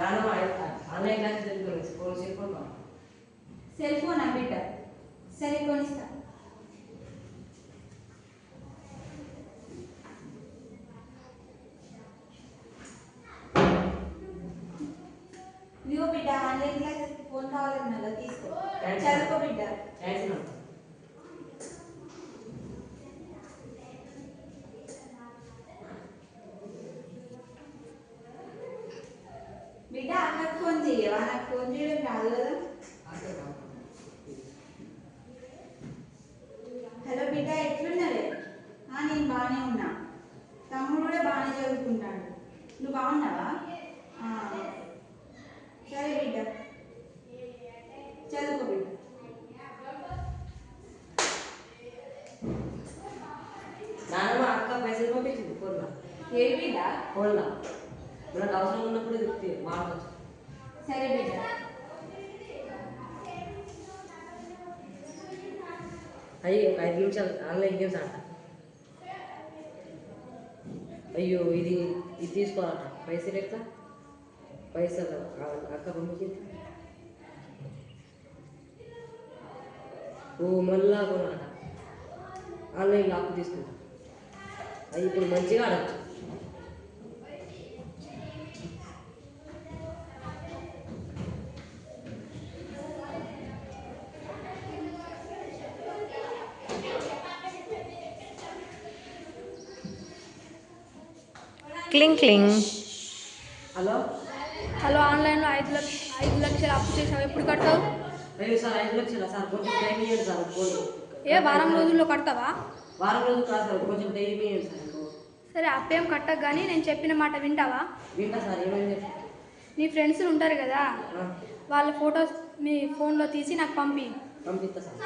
Online class cell phone బిడ్డ సరే కొనిస్తా. ఇదిగో బిడ్డ ఆన్లైన్ క్లాస్ ఫోన్ కావాలన్నా తీసుకో, చదువుకో బిడ్డ. బిడ్డ అన్నకు ఫోన్ చెయ్యవా? నాకు ఫోన్ చేయడం రాదు కదా. హలో బిడ్డ ఎట్లున్నావే? నేను బాగానే ఉన్నా. తమ్ముడు కూడా బాగానే చదువుకుంటాడు. నువ్వు బాగున్నావా? సరే బిడ్డ చదువుకో బిడ్డ. నానమ్మ అక్క పైసలు పంపించింది ఫోన్లో. ఏ బిడ్డ? ఫోన్లో మనకు అవసరం ఉన్నప్పుడు చెప్తే మాట్లాడచ్చు. సరే బిడ్డ. అయ్యి 5 నిమిషాలు ఆన్లైన్ గేమ్స్ ఆట. అయ్యో ఇది తీసుకోవాలట. పైసలు ఎట్లా? పైసలు అక్క పంపించింది. ఓ మళ్ళా కొనాలట. ఆన్లైన్లో అప్పు తీసుకుంటా. అది ఇప్పుడు మంచిగా ఆడచ్చు. క్లింగ్ క్లింగ్. హలో హలో, ఆన్లైన్లో 5 లక్షలు అప్పు చేసావు, ఎప్పుడు కడతావు? అయ్యో సార్ 5 లక్షలా సార్? కొంచెం టైం ఇవ్వండి సార్. వారం రోజుల్లో కడతావా? వారం రోజులు కాదు సార్, కొంచెం టైం ఇవ్వండి సార్. సరే, అప్పేం కట్టకు, కానీ నేను చెప్పిన మాట వింటావా? వింటా సార్. ఏమైంది? నీ ఫ్రెండ్స్ ఉంటారు కదా, వాళ్ళ ఫొటోస్ మీ ఫోన్లో తీసి నాకు పంపిస్తా సార్.